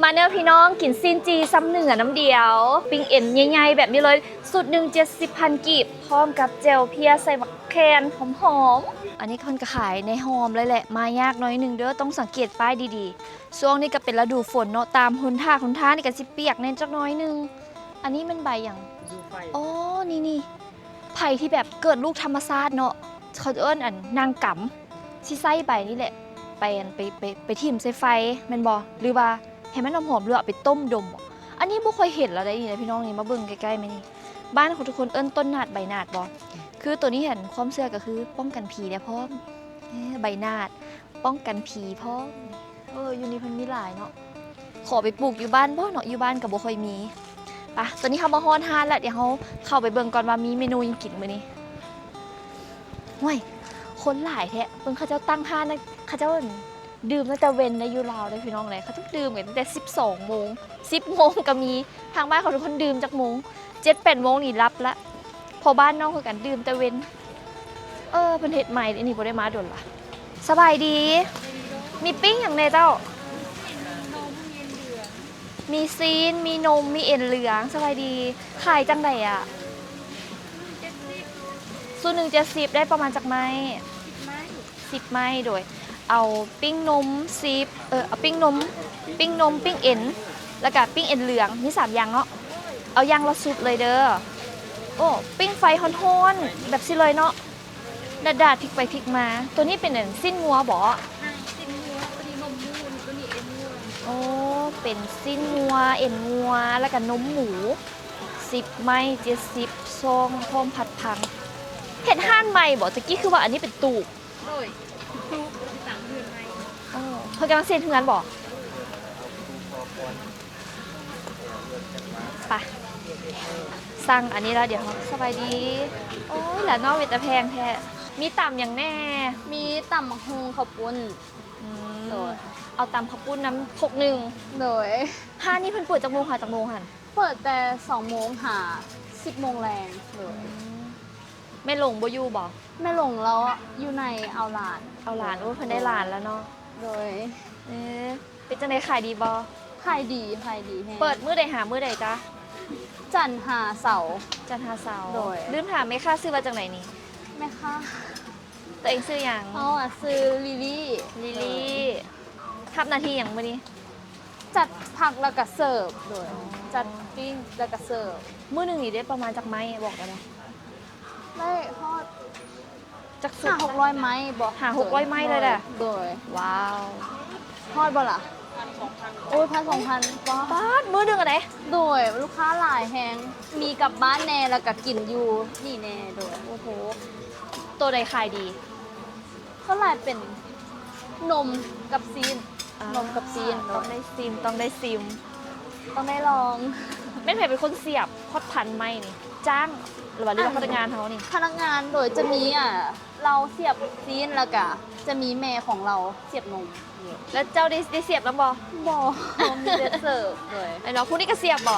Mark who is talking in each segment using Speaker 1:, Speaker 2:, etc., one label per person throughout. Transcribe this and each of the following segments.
Speaker 1: มาเนอพี่น้องกินซินจีซ้ำเหนือน้ำเดียวปิ้งเอ็นใหญ่ๆแบบนี้เลยสุด170,000 กีบพร้อมกับเจลเพียใส่บักแคนหอมๆอันนี้คนก็ขายในหอมเลยแหละมายากน้อยหนึ่งเด้อต้องสังเกตป้ายดีๆช่วงนี้ก็เป็นฤดูฝนเนาะตามหนทางนี่ก็สิเปียกแน่จักน้อยหนึงอันนี้มันใบอย่างอ๋อนี่ไผ่ที่แบบเกิดลูกธรรมชาติเนาะเขาเอิ้นอันนางกำสิไส้ใบนี่แหละไปทิ่มใส่ไฟแม่นบ่หรือว่าให้มันหอมๆหรือเอาไปต้มดมบ่อันนี้บ่ค่อยเห็นแล้วได้นี่นะพี่น้องนี่มาเบิ่งใกล้ๆไหมนี่บ้านของทุกคนเอิ้นต้นนาดใบนาดบ่คือตัวนี้เห็นความเชื่อก็คือป้องกันผีได้พร้อมใบนาดป้องกันผีพร้อมอยู่นี่เพิ่นมีหลายเนาะขอไปปลูกอยู่บ้านบ่เนาะอยู่บ้านก็บ่ค่อยมีปะตอนนี้เฮามาฮอดฮานแล้วเดี๋ยวเฮาเข้าไปเบิ่งก่อนว่ามีเมนูหยังกินมื้อนี้ห่วยคนหลายแท้เบิ่งเขาเจ้าตั้งห้านนะเขาเจ้าดื่มตั้งแต่เว้นในยูราวเลยพี่น้องเลยเขาต้องดื่มกันตั้งแต่12 โมง10 โมงก็มีทางบ้านเขาทุกคนดื่มจากโมง7-8 โมงนี่รับละพอบ้านนอกคือกันดื่มแต่เว้นเพิ่นเฮ็ดใหม่อันนี้บ่ได้มาโดนล่ะสบายดีมีปิ้งอย่างแน่เจ้ามีซีนมีนมมีเอ็นเหลืองสบายดีขายจังไดอ่ะส่วน170ได้ประมาณจากไม้10 ไม้โดยเอาปิ้งนม10เอาปิ้งนมปิ้งเอ็นแล้วก็ปิ้งเอ็นเหลืองมี3อย่างเนาะเอาอย่างละสุดเลยเด้อโอ้ปิ้งไฟฮ้อนๆแบบสิเลยเนาะดาดพลิกไปพลิกมาตัวนี้เป็นอันสิ้นงัวบ่สิ้นงัวตัวนี้นมหมูตัวนี้เอ็นงัวโอ้เป็นสิ้นงัวเอ็นงัวแล้วก็นมหมู10 ไม้70ซองพร้อมผัดผังเห็ดห่านใหม่บ่ตะกี้คือว่าอันนี้เป็นตูบโดยตูบ3 เดือนใหม่เพิ่นกำลังเซ็นทำงานบ่ไปสั่งอันนี้แล้วเดี๋ยวสบายดีโอ้ยหลานนอกเวทแพงแท้มีต่ำอย่างแน่
Speaker 2: มีตำบักฮุงข้าวปุ้น
Speaker 1: โดยเอาตำข้าวปุ้นน้ำ6 1
Speaker 2: โดย
Speaker 1: ห้านี่เพิ่นเปิดจากโมงค่ะจากโมงหัน
Speaker 2: เปิดแต่2 โมงหา10 โมงแรงโดย
Speaker 1: แม่หลงบ่อยู่บ่
Speaker 2: แม่หลงแล้วอยู่ในเอาหลาน
Speaker 1: โอ้เพิ่นได้หลานแล้วเนาะ
Speaker 2: โดย
Speaker 1: เป็นจังได๋ขายดีบ่
Speaker 2: ขายดีแฮง
Speaker 1: เปิดมื้อใดหามื้อใดจ๊ะ
Speaker 2: จันทร์หาเสาร์
Speaker 1: โดยลืมถามแม่ค้าซื้อมาจากไหนนี่
Speaker 2: แม่ค้า
Speaker 1: ตัวเองซื้อหยัง
Speaker 2: ซื้อลิลี่
Speaker 1: ทำหน้าที่หยังมื้อนี้
Speaker 2: จัดผักแล้วก็เสิร์ฟโดยจัดปิ้งแล้วก็เสิร์ฟ
Speaker 1: มื้อนึงนี่ได้ประมาณจักไม้บอกได้
Speaker 2: ได้ฮอด
Speaker 1: จัก
Speaker 2: 600 ไม้บ่
Speaker 1: 600 ไม้เลยแหละ
Speaker 2: โดย
Speaker 1: ว้าว
Speaker 2: ฮอดบ่ล่ะโอ้ย1,200
Speaker 1: บาทมื้อนึงอันไหน
Speaker 2: โดยลูกค้าหลายแฮงมีกลับบ้านแน่แล้วก็กินอยู่นี่แน่โดย
Speaker 1: โอ้โหตัวใดขายดี
Speaker 2: เขาหลายเป็นนมกับซีน
Speaker 1: ต้องได้ซิมต้อง
Speaker 2: ได้ลอง
Speaker 1: แม่นไผเป็นคนเสียบพอดพันไม้นี่จ้างหรือว่าพนักงานเขานี่
Speaker 2: พนักงานโดยจะมีเราเสียบซีนแล้วก็จะมีแม่ของเราเสียบนม
Speaker 1: แล้วเจ้าได้เสียบแล้วบ่
Speaker 2: มีเดเสิร์ฟเลย
Speaker 1: ไอ้น้องคุณนี่ก็เสียบบ่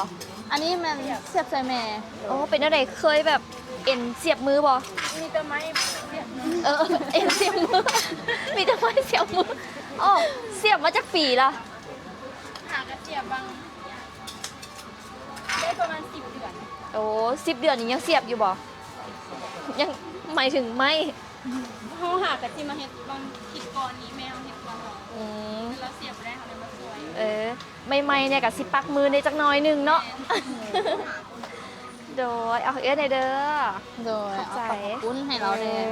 Speaker 2: อันนี้มันเสียบใส่แม่
Speaker 1: โอ้เป็นอะไรเคยแบบเอ็นเสียบมือบ่
Speaker 2: มีแต่ไม้เสียบ
Speaker 1: เอ็นเสียบมือมีแต่ไม้เสียบมือเสียบมาจากปีละ
Speaker 2: หากระเสียบบางได้ประมาณ10 เดือน
Speaker 1: โอ้10 เดือนนี้ยังเสียบอยู่บ่ยังหมายถึงไม่
Speaker 2: เขาหากระที่มาเฮ็ดบางคิดก่อนนี้แม่เฮ็ดก่อนเราเสียบได้เขาเลยมาสวย
Speaker 1: ไม่เนี่ยกับสิปักมือในจักน้อยนึงเนาะโดยเอาในเด้อ
Speaker 2: โดยเอาขอบคุณให้เราเลย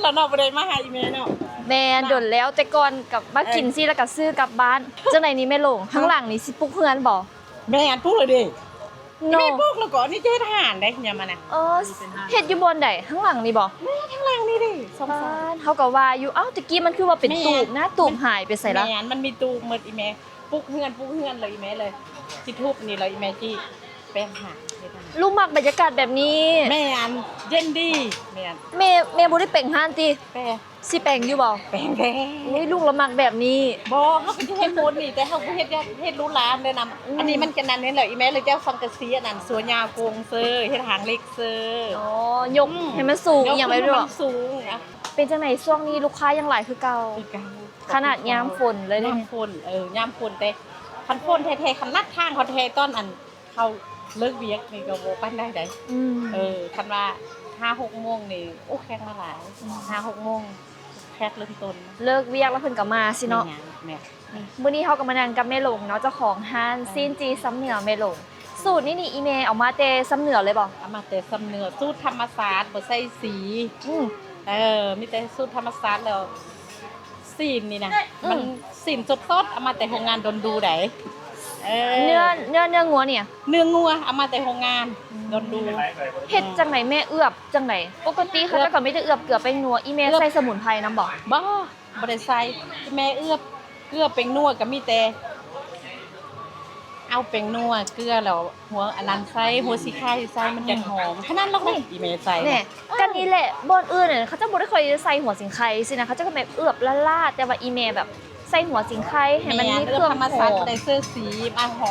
Speaker 3: เราเนาะบ่ได้มาหาอีเมลเนาะ
Speaker 1: แม่นโดนแล้วแต่ก่อนกับมากินสิแล้วก็ซื้อกลับบ้านจังไหนนี่แม่ลงข้างหลังนี่สิปลุกเฮือนบ่
Speaker 3: แม่อันปุ๊กเลยดิ
Speaker 1: โน
Speaker 3: ไม่พวกเราก่อนนี่จะให้ทหารได้ยังมานะ
Speaker 1: เฮ็ดอยู่บนใดข้างหลังนี่บ่
Speaker 3: ข้างล่างนี่ดิสอง
Speaker 1: บ้า
Speaker 3: สาม
Speaker 1: นเฮาก็ว่าอยู่เอ้าตะกี้มันคือว่าเป็น
Speaker 3: แม่
Speaker 1: ตูบนะตูบหายไปใส่ละ
Speaker 3: แม่นมันมีตูหมดอีแม่ปุ๊กเฮือนเลยอีแม่เลยที่ทุบนี่เลยอีแม่ที่ไปหาเฮ็ดทหาร
Speaker 1: ลูกมักบรรยากาศแบบนี้
Speaker 3: แม่นเย็นดีแม่น
Speaker 1: แม่บ่ได้เป่งห้านติ
Speaker 3: แปร
Speaker 1: สิแป่งอยู่บ่
Speaker 3: แปลงแท้
Speaker 1: อุ้ยลูกละมักแบบนี้
Speaker 3: บ่เฮาก็จะเฮ็ดโพดนี่แต่เฮาบ่เฮ็ดรู้ร้านเด้อนำอันนี้มันกันนั้นนี่แหละอีแม่เลยเจ้าสังกะสีอันนั้นสวนยาวโกงเซอเฮ็ดหางเล็กเซอ
Speaker 1: อ๋อยกให้มันสูงอหย่างไรด้วย
Speaker 3: มันสูงอ่ะ
Speaker 1: เป็นจังไหนช่วงนี้ลูกค้ายังหลายคือเก่า
Speaker 3: คือกัน
Speaker 1: ขนาดยามฝนเลยเนี่ย
Speaker 3: ยามฝนยามฝนแต่คันฝนแท้ๆคันลัดทางเขาแท้ต้นอันเขาเลิกเวียกนี่ก็บ่ปานได้คันว่า5-6 โมงนี่โอ้แขกมาหลาย 5-6 โมงแขกเริ่มต้น
Speaker 1: เลิกเวียกแล้วเพิ่นก็มาสิเนาะ
Speaker 3: แม่
Speaker 1: มื้อนี้เฮาก็มานั่งกับแม่หลงเนาะเจ้าของห้านซีนจีซ้ำเหนือแม่หลงสูตรนี่อีเมลเอามาแต่ซ้ำเหนือเลยบ่
Speaker 3: เอามาแต่สำเนือสูตรธรรมศาสตร์บ่ใส่สี
Speaker 1: อืม
Speaker 3: มีแต่สูตรธรรมศาสตร์แล้วซีนนี่นะ
Speaker 1: อืม
Speaker 3: มันซีนสดๆเอามาแต่โรงงานดนดูได
Speaker 1: เนื้องัวเนี่ย
Speaker 3: เนื้องัวเอามาแต่โรงงานดนดู
Speaker 1: เฮ็ดจังไหนแม่เอือบจังไหนปกติเขาจะก็ไม่ได้เอือบเกลือไปนัวอีเมลใส่สมุนไพรนำบ่
Speaker 3: บ่ได้ใส่แม่เอื้อเกลือเป็งนัวก็มีแต่เอาเป็งนัวเกลือแล้วหัวอันนั้นใส่หัวสีไข่ใส่มันจะหอมขนาดนั้นเลยอีเมใส่
Speaker 1: แน่กันนี้แหละบ่อนอื่นเนี่ยเขาจะบ่ได้ค่อยใส่หัวสิงไข่สินะเขาจะก็แบบเอือบละลาดแต่ว่าอีเมลแบบใส่หัวสิงไข่ให้มันมีเครื่อง
Speaker 3: ธรรม
Speaker 1: ห
Speaker 3: ศาสต
Speaker 1: อ
Speaker 3: ร์
Speaker 1: ม
Speaker 3: ได้เสื้อสีเอาห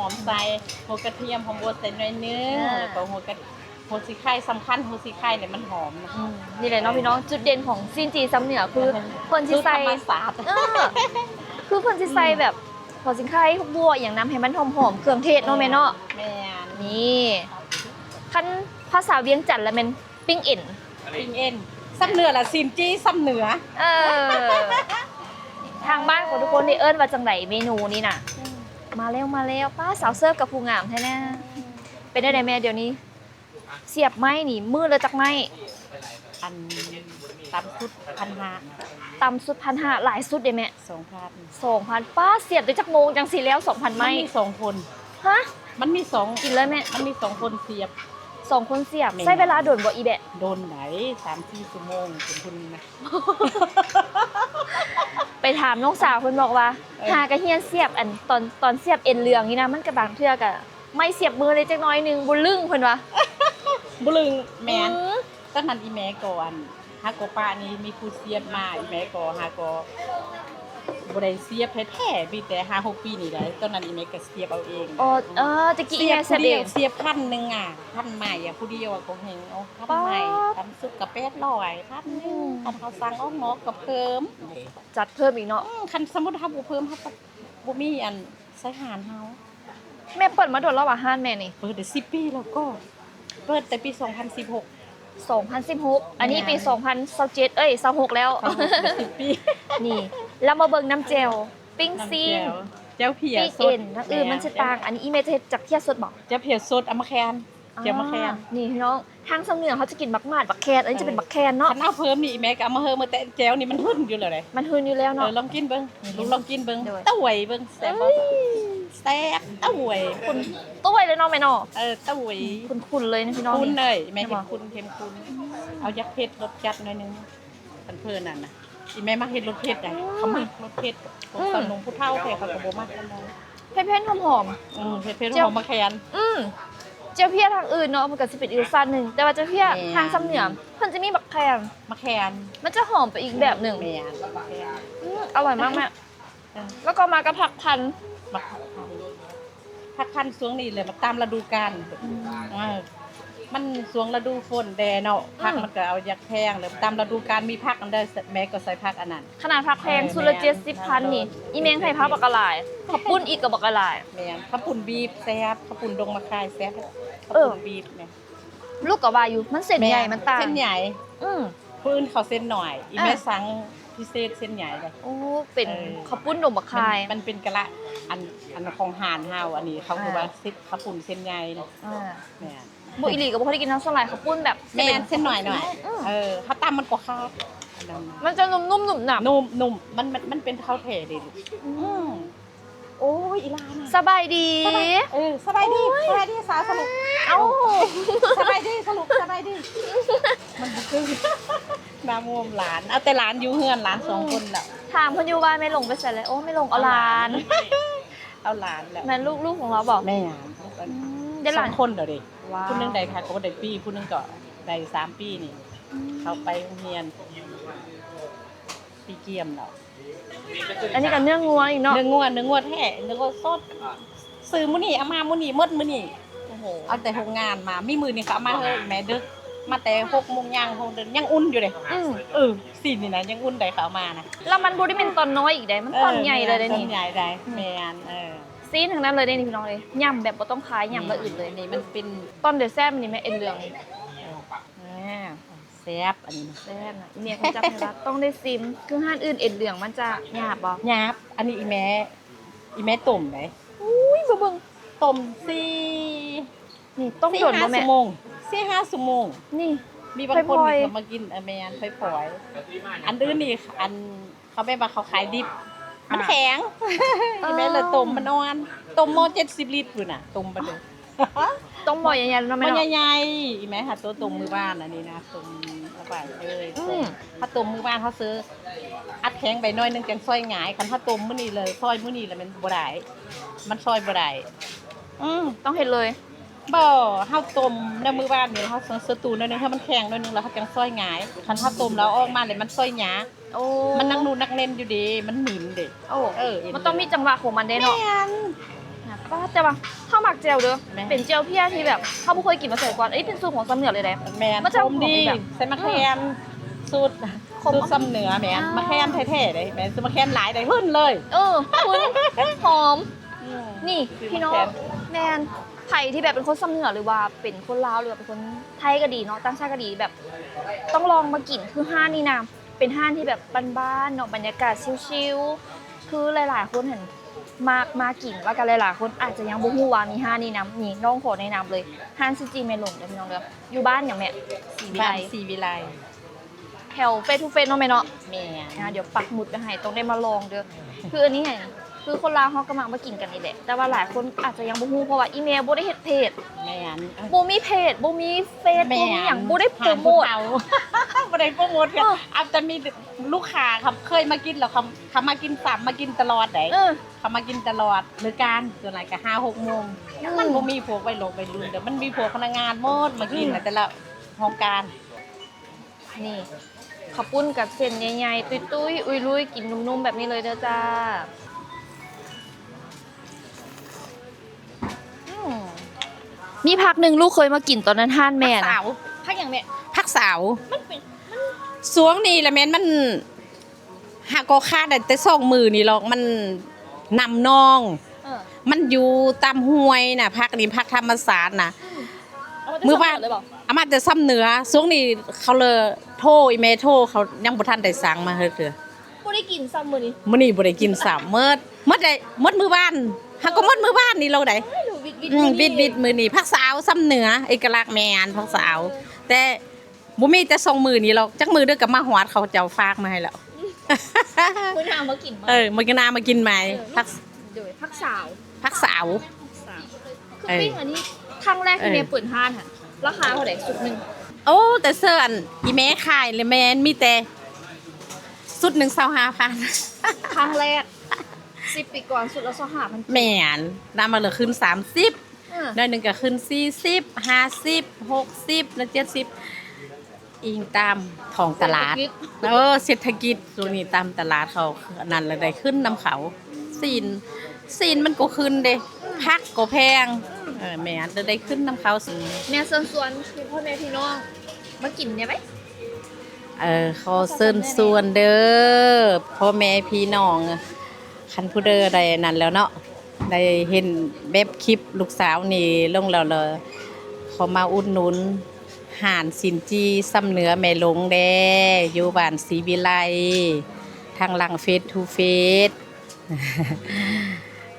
Speaker 3: อมใส่หัวกระเทียมหอมบัวใส่หน่อยนึงแล้วก็หัวสีไข่สำคัญหัวสีไข่เนี่ยมันหอมนะ
Speaker 1: นี่แหละเนาะพี่น้องจุดเด่นของซีนจีซ้ำเหนือคือเพิ่นสิ
Speaker 3: คือธ
Speaker 1: ใส่
Speaker 3: รรมศาสตร์
Speaker 1: เออคือเพิ่นสิใส่แบบหัวสิงไข่พวกบัวอย่างน้ำให้มันหอมๆเครื่องเทศเนาะแม่เนาะ
Speaker 3: แม่น
Speaker 1: นี่คันภาษาเวียงจันทน์แล้วแม่นปิ้งเอ็น
Speaker 3: ปิ้งเอ็นซ้ำเหนือล่ะซีนจี้ซ้ำเหนือ
Speaker 1: เออทางบ้านของทุกคนนี่เอิ้นว่าจังไดเมนูนี้น่ะ มาแล้วป้าสาวเสิร์ฟกับผู้งามแท้แน่เป็นได้แม่เดี๋ยวนี้ เสียบไม้นี่มือเลยจักไม้
Speaker 3: อันตำสุด1,500
Speaker 1: ตำสุด1,500หลายสุดเด้แม่
Speaker 3: 2,000
Speaker 1: 2,000ป้าเสียบได้จักโมงจังสิแล้ว 2,000 ไม้
Speaker 3: มันมี2คน
Speaker 1: ฮะ
Speaker 3: มันมีสอง
Speaker 1: กินเลยแม่
Speaker 3: มันมี2คนเสียบ
Speaker 1: 2 คนเสียบ
Speaker 3: แม่
Speaker 1: ใช้เวลาโดนบ่อีแบะ
Speaker 3: โดนไหน3-4 ชั่วโมงเป็นคุณนะ
Speaker 1: ไปถามน้องสาวเพิ่นบอกว่า หากระเฮียนเสียบอันตอนเสียบเอ็นเหลืองนี่นะมันก็บางเทื่อก็ไม่เสียบมือเลยจักหน้อยหนึงบ่ลึงเพิ่นว่า
Speaker 3: บุลึงแมน
Speaker 1: อืม
Speaker 3: ตอนนั้นอีแม่ก่อนฮากป้านี่มีผู้เสียบมาอีแม่ก็ฮากบ่ได้เสียบแท้ๆมีแต่5-6 ปีนี่ได้ตอนนั้นอีแม่ก็เสียบเอาเอง
Speaker 1: อ๋อตะกี้อีแม่เสียบเอง
Speaker 3: เสียบพันหนึงอ่ะพันใหม่อ่ะผู้เดียวอ่ะก็เฮงเอาพันใหม่
Speaker 1: ป๊าด
Speaker 3: ทำสุกกับ800พันหนึงคันเขาสั่งเอาหมอก็เพิ่ม
Speaker 1: จัดเพิ่มอีกเนาะ
Speaker 3: คันสมมุติเฮาบ่เพิ่มเฮาก็บ่มีอันใส่หารเฮา
Speaker 1: แม่เปิดมาโดนแล้วว่าห้านแม่นี่
Speaker 3: เปิดได้10 ปีแล้วก็ เปิดแต่ปี 2016
Speaker 1: 2016 อันนี้ปี 202726แล้ว
Speaker 3: ทำมาได้10 ปี
Speaker 1: นี่แล้วมาเบิ่งน้ำแจ่วปิ้งซิง
Speaker 3: เจ้าเพีย
Speaker 1: ปิ้ง
Speaker 3: ส
Speaker 1: เอ็
Speaker 3: ด
Speaker 1: นทั้งอื่นมันสิต่างอันนี้อีเมจะเฮ็ดจากเทียสดบ่
Speaker 3: เจ้าเพียสดเอามาแคนเจ้ามาแคน
Speaker 1: นี่พี่น้องทางสำเนียงเขาจะกินบักมาดบักแคนอันนี้จะเป็นบักแคนเนาะ
Speaker 3: คันเอาเพิ่มนี่แม่ก็เอามาเพิ่มมาแต่แจ้วนี่มันหึ่นอยู่แล้วเลย
Speaker 1: มันหืนอยู่แล้วเนาะ
Speaker 3: ลองกินเบิ่งลูกลองกินเบิ่ง
Speaker 1: โดย
Speaker 3: เต้าหวยเบิ่งแซ่บบ่แซ่บเต้าหวย
Speaker 1: คุณตัวเลยเนาะแม่เนาะ
Speaker 3: เต้าหวย
Speaker 1: คุณเลยนะพี่น้อง
Speaker 3: คุณ
Speaker 1: นี่
Speaker 3: เลยแม่เห็น
Speaker 1: ใช่ปะ
Speaker 3: คุณเค็มคุณเอายักษ์เผ็ดรสจัดหน่อยนึงเพิ่นนั่นน่ะอีแม่มาเฮ็ดรสเผ็ดได้เขามักรสเผ็ดของตอนหนุ่มผู้เฒ่าแต่เขาก็บ่มักปานใด
Speaker 1: เผ็ดๆหอม
Speaker 3: เผ็ด
Speaker 1: เจ้า
Speaker 3: หอมมาแคน
Speaker 1: เจ้าเพียทางอื่นเนาะมันก็สิเป็นอีกรสชาติหนึงแต่ว่าเจ้าเพีย
Speaker 3: แม่
Speaker 1: ทางสำเนียงเพิ่นจะมีบักแคน
Speaker 3: มาแคน
Speaker 1: มันจะหอมไปอีกแบบหนึง
Speaker 3: แม่มาแคน
Speaker 1: อร่อยมากแม่
Speaker 3: เออ
Speaker 1: แล้วก็มากับผักพันธุ์
Speaker 3: มาพักพันช่วงนี้เลยมาตามฤดูกาลมันช่วงฤดูฝนแดดเนาะพักมันก็เอายักแพงเลยตามฤดูกาลมีพักอันใดแม่ก็ใส่พักอันนั้น
Speaker 1: ขนาดผักแพงสุดละ70,000นี่อีเมงไข่พักบักกะหลายข้าวปุ้นอีกกับบักกะหลาย
Speaker 3: แม่นข้าวปุ่นบีบแซ่บข้าวปุ่นดงมะขายแซ่บข้าว
Speaker 1: เออ
Speaker 3: ปุ่นบีบแม่
Speaker 1: ลูกกับวาอยู่มันเส้นใหญ่มันต่าง
Speaker 3: เส้นใหญ่
Speaker 1: อืม
Speaker 3: ผู้อื่นเขาเส้นหน่อย อีแม่
Speaker 1: อ่ะ
Speaker 3: สั่งพิเศษเส้นใหญ่เลย
Speaker 1: โอ้เป็น
Speaker 3: เออ
Speaker 1: ข้าวปุ้นดมบักคาย
Speaker 3: มันเป็นกะละอันของหานเฮาอันนี้เขาคือว่าซิข้าวปุ่นเส้นใหญ่นะ
Speaker 1: อ่า
Speaker 3: แม่น
Speaker 1: บุอีหลีกับบุเคยได้กินน้ำสลายข้าวปุ้นแบบ
Speaker 3: แม่นเส้นหน่อย
Speaker 1: อืม
Speaker 3: ถ้าตำมันก็ขาดอันนั้นน่ะ
Speaker 1: มันจะนุ่มๆหนุบหนับ
Speaker 3: นุ่มมันเป็นข้าวเทดิลูก โอ้ยอีลาน่ะ
Speaker 1: สบายดี
Speaker 3: สบายดีสบายดีสาวสรุป
Speaker 1: เอ้า
Speaker 3: สบายดีสรุปสบายดีมันบ่คือน้ำมวมหลานเอาแต่หลานอยู่เฮือนหลานสองคนแล้ว
Speaker 1: ถามเพิ่นอยู่ว่าไม่ลงไปใส่เลยโอ้ไม่ลงเอาหลาน
Speaker 3: เอาหลานแล้ว
Speaker 1: แม่ลูกของเราบอก
Speaker 3: แม่
Speaker 1: ได้ห
Speaker 3: ส
Speaker 1: ลา
Speaker 3: อน งคนเดี๋ยวดิ
Speaker 1: ว้าว
Speaker 3: ผู้หนึงได้ค่ะก็บ่ได้ปีผู้หนึงก็ได้3 ปีนี่เขาไปโรงเรียนปีเกียมแล้ว
Speaker 1: อันนี้ก็เนื้องัวอีกเนาะ
Speaker 3: เนื้องวดแท้เนื้องวดสดซื้อมื้อนี้เอามามื้อนี้หมดมื้อนี้
Speaker 1: โอ้โห
Speaker 3: เอาแต่โรงงานมามีมื้อนี้เขาเอามาเฮ้ยแม่ดึกมาแต่6 โมงย่าง6 เดือนยังอุ่นอยู่เด้ สินี่นะยังอุ่นได้เขาเอามานะ
Speaker 1: แล้วมันบ่ได้เป็นตอนน้อยอีกได้มันตอนใหญ่เลยได้
Speaker 3: ตอ
Speaker 1: นี่
Speaker 3: นใหญ่ได้แม่น
Speaker 1: ซีนทั้งนั้นเลยได้นี่พี่น้องเลยย่ำแบบบ่ต้องคายย่ำละอื่นเลย
Speaker 3: นี่มันเป็น
Speaker 1: ตอนเดือดแซ่บนี่แม่เอ็นเหลือง
Speaker 3: แซ่บอันนี้
Speaker 1: แซ่บน่ะอีเมียของจักรพรรดิต้องได้ซิมคือห้านอื่นเอ็นเหลืองมันจะหยาบบ่
Speaker 3: หยาบอันนี้อีแม่ต้มได้
Speaker 1: อุ้ยบ่เบิ่ง
Speaker 3: ต้ม4
Speaker 1: นี่ต้องโดนบ่แม่
Speaker 3: ชั่วโมง4-5 ชั่วโมง
Speaker 1: นี่
Speaker 3: มีบางคน
Speaker 1: พลอยๆ
Speaker 3: เขามากินแม่นพลอยๆอันอื่นนี่อันเขาไม่ว่าเขาขายดิบมันแข็งอีแม่เลยต้มมันอ่อนต้มหม้อ70 ลิตรพุ่นน่ะต้มไปเลย
Speaker 1: ต้องบ่อยใหญ่ๆเนาะ
Speaker 3: มั
Speaker 1: แม่
Speaker 3: น
Speaker 1: เนาะ
Speaker 3: ใหญ่ๆอีแม่หาตัวต้มมือบ้านอันนี้นะต้มระบายเลยถ้าต้มมือบ้านเขาซื้ออัดแข็งไปหน่อยนึงจังซอยหงายคันถ้าต้มมื้อนี้เลยซอยมื้อนี้แล้วมันบ่ได้มันซอยบ่ได้
Speaker 1: ต้องเฮ็ดเลย
Speaker 3: บ่เฮาต้มในมือบ้านนี่เฮาซื้อตู้หน่อยนึงให้มันแข็งหน่อยนึงแล้วเฮาจังซอยหงายคันถ้าต้มแล้วออกมาเลยมันซอยหยา
Speaker 1: โอ้
Speaker 3: มันนักนูนักเน้นอยู่ดีมันหมิ่นเด้
Speaker 1: โอ้
Speaker 3: เออ
Speaker 1: มันต้องมีจังหวะของมันได้เนาะ
Speaker 3: น
Speaker 1: ป้าแต่ว่าข้าวหมักเจลเด้อ
Speaker 3: แม่
Speaker 1: เป็นเจลเพี้ยที่แบบเขาบ่เคยกินมาใส่ก่อนเอ้ยเป็นสูตรของสำเหนือเลยเด้
Speaker 3: แม่น
Speaker 1: มันจะ
Speaker 3: ต้มดี
Speaker 1: แบบ
Speaker 3: ใส่มะแขนสูตร
Speaker 1: ขม
Speaker 3: สูตรซ้ำเหนือแม่นมะแขนแท้ๆเด้แม่นซื้อมะแขนหลายได้หึ้นเลย
Speaker 1: คุณหอม นี่พี่น้อง
Speaker 3: แขน
Speaker 1: แมนไทยที่แบบเป็นคนสำเหนือหรือว่าเป็นคนลาวหรือว่าเป็นคนไทยก็ดีเนาะต่างชาติก็ดีแบบ ต้องลองมากินคือห้านนี่นะเป็นห้านที่แบบบ้านๆเนาะบรรยากาศชิลๆคือหลายๆคนเห็นมากินแล้วกันหลายๆคนอาจจะยังบ่ฮู้ว่ามีห้านนี่นะนี่น้องขอแนะนำเลยห้านซีจีเมลงเด้อพี่น้องเด้ออยู่บ้านอย่างแม่สีวิ
Speaker 3: บ้า
Speaker 1: ไล
Speaker 3: นสีวิไล
Speaker 1: แถวเฟซทูเฟซเนาะแม่เนาะ
Speaker 3: แม่น
Speaker 1: เดี๋ยวปักหมุดไปให้ต้องได้มาลองเด้อคืออันนี้ไงคือคนลาวเขาก็มากินกันนี่แหละแต่ว่าหลายคนอาจจะยังบ่ฮู้เพราะว่าอีเมลบ่ได้เฮ็ดเพจ
Speaker 3: แม่น
Speaker 1: บ่มีเพจบ่มีเฟซบ่มีหยังบ่ได้โปรโมท
Speaker 3: เอา บ่ได้โปรโมทกัน
Speaker 1: เออ
Speaker 3: อาจจะมีลูกค้าครับเคยมากินแล้วเขามากินซ้ำมากินตลอดได้ เขามากินตลอดหรือการส่วนไหนก็5-6 โมงมันบ่มีพวกวัยรุ่นแต่มันมีพวกพนักงานหมดมากินน่ะแต่ละโครงการ
Speaker 1: นี่ข้าวปุ้นกับเส้นใหญ่ๆตุ้ยๆอุ้ยลุยกินนุ่มๆแบบนี้เลยเด้อจ้ามีพักหนึ่งลูกเคยมากินตอนนั้นห้านแม่
Speaker 3: ผัก
Speaker 1: นะ
Speaker 3: สาว
Speaker 1: พักอย่างแม่
Speaker 3: ผักสาวสวงนี่แหละแม่นมันหากก็ค่าได้แต่2 มื้อนี่หรอกมันนำน้อง มันอยู่ตามห้วยน่ะผักนี่ผักธรรมศาสตร์น่ะ มือบ้าน
Speaker 1: เลยบอก
Speaker 3: อามาแต่ซ้ำเหนือสวงนี่เขาเลยโทรอีเมลโทรเขายังบ่ทันได้สั่งมาเฮ็ดเด้อ
Speaker 1: บ่ได้กินซ้ำมื้อนี้
Speaker 3: มื้อนี้บ่ได้กินซ้ำเมิดได้หมดมื้อบ้านหากก็หมดมื้อบ้านนี่เราได้
Speaker 1: หนูวิด
Speaker 3: บิดมื้อนี้ผักสาวซ้ำเหนือเอกลักษณ์แม่นผักสาว แต่บ่มีแต่2 มื้อนี่หรอกจักมื้อเด้อก็มาฮอดเขาเจ้าฝากมาให้แล้ว
Speaker 1: มื้อหน้ามากินมา
Speaker 3: มื้อนามากินใหม่ผัก
Speaker 1: เดี๋ยวพักสาว
Speaker 3: ผักสาว
Speaker 1: คือปิ้งอันนี้ครั้งแรกที่เมย์เปิดห้านค่ะราคาเท่าไหร่สุดหนึ่ง
Speaker 3: โอ้แต่เสื้ออันอีแม่ขายเลยแม่นมีแต่สุดหนึ่ง25,000
Speaker 1: ครั้งแรก10 ปีก่อนสุดละ25,000
Speaker 3: แม่นนำมาเหลือขึ้น30ได้หนึ่งก็ขึ้น40 50 60และ70อิงตามท้องตลาดเศรษฐกิจตัวนี้ตามตลาดเขานั่นละได้ขึ้นนำเขาซีนมันก็ขึ้นเด้พักก็แพงแม่นได้ขึ้นนำเขาสิ
Speaker 1: แม่เชิญชวนพี่พ่อแม่พี่น้องมากินเนี่ยไหม
Speaker 3: ขอเชิญชวนเด้อพ่อแม่พี่น้องคันผู้เด้อได้นั่นแล้วเนาะได้เห็นแบบคลิปลูกสาวนี่ลงแล้วเลยเขามาอุดหนุนห่านสินจีซ้ำเหนือแม่หลงแดอยู่บ้านศรีวิไลทางหลังเฟซทูเฟซ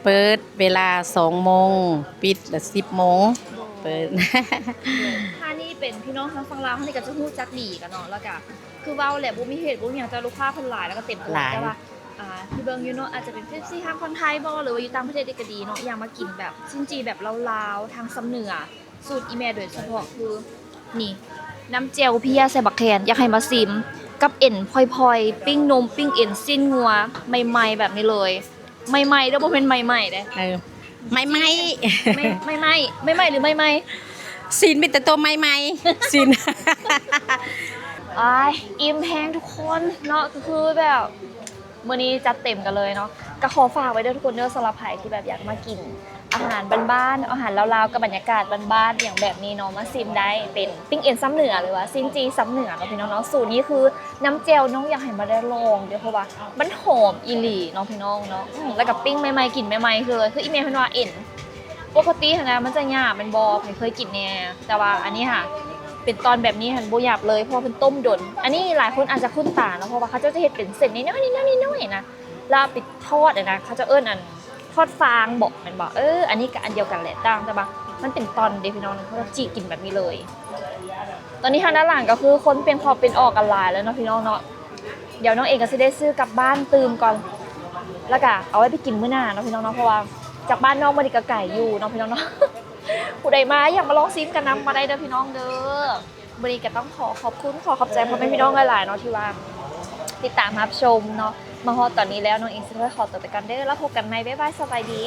Speaker 3: เปิดเวลา2 โมงปิดละ10 โมงเปิด
Speaker 1: ถ้านี่เป็นพี่น้องทางฝั่งลาวเขานี่ก็จะฮู้จักดีกันเนาะแล้วก็คือเว้าแหละบ่มีเหตุบ่มีหยังแต่ลูกค้าเพิ่นหลายแล้วก็เต็มตลาดแต่ว่า ที่เบิงอยู่เนาะอาจจะเป็นเฟปซี่ทางคนไทยบ่หรือว่าอยู่ต่างประเทศก็ดีเนาะอยากมากินแบบซินจีแบบลาวๆทางสำเหนือสูตรอีแม่โดยเฉพาะคือนี่น้ำเจลเพียใส่บักแคนอยากให้มาซิมกับเอ็นพลอยๆปิ้งนมปิ้งเอ็นสิ้นงัวใหม่ๆแบบนี้เลยใหม่ๆแล้วบ่เป็นใหม่ๆเด้
Speaker 3: ไม่
Speaker 1: ไม่หรือไม่ไหม
Speaker 3: ซีนมีแต่ตัวไม่ซีน
Speaker 1: อ้ายอิ่มแห้งทุกคนเนาะก็คือแบบมื้อนี้จัดเต็มกันเลยเนาะก็ขอฝากไว้ด้วยทุกคนเด้อสำหรับใครที่แบบอยากมากินอาหารบ้านๆอาหารลาวๆกับบรรยากาศบ้านๆอย่างแบบนี้เนาะมาซิมได้เป็นปิ้งเอ็นซ้ำเหนือหรือว่าซินจีซ้ำเหนือเนาะพี่น้องเนาะสูตรนี้คือน้ำเจลน้องอยากให้มาได้ลองเดี๋ยวเพราะว่ามันหอมอีหลีเนาะพี่น้องเนาะแล้วกับปิ้งใหม่ๆกลิ่นใหม่ๆคืออีเมลเพิ่นว่าเอ็นปกตินะมันจะหยาบเป็นบอเคยกินเนี่ยแต่ว่าอันนี้ค่ะเป็นตอนแบบนี้หันโบหยาบเลยเพราะเป็นต้มดนอันนี้หลายคนอาจจะคุ้นตาเนาะเพราะว่าเขาจะเห็ดเป็นเส้นน้อยๆนะแล้วปิดทอดนะเขาจะเอิ้นอันทอดฟางบอกมันบอกอันนี้กับอันเดียวกันแหละต่างแต่ว่ามันเป็นตอนเดพี่น้องเขาจะจีกินแบบนี้เลย ตอนนี้ทางด้านหลังก็คือคนเป็นพอเป็นออกกันหลายแล้วเนาะพี่น้องเนาะเดี๋ยวน้องเองก็จะได้ซื้อกลับบ้านตื่มก่อนแล้วก็เอาไว้ไปกินมื้อหน้าเนาะพี่น้องเนาะเพราะว่าจากบ้านนอกมาดิกะไก่อยู่เนาะพี่น้องเนาะ ผู้ใดมาอยากมาลองซิมกันนำมาได้เด้อพี่น้องเด้อบริก็ต้องขอขอบคุณขอบใจพ่อแม่พี่น้องหลายๆเนาะที่ว่าติดตามรับชมเนาะมาฮอดตอนนี้แล้วน้องเองจะขอตัวไปกันเด้อแล้วพบกันใหม่บ๊ายบายสบายดี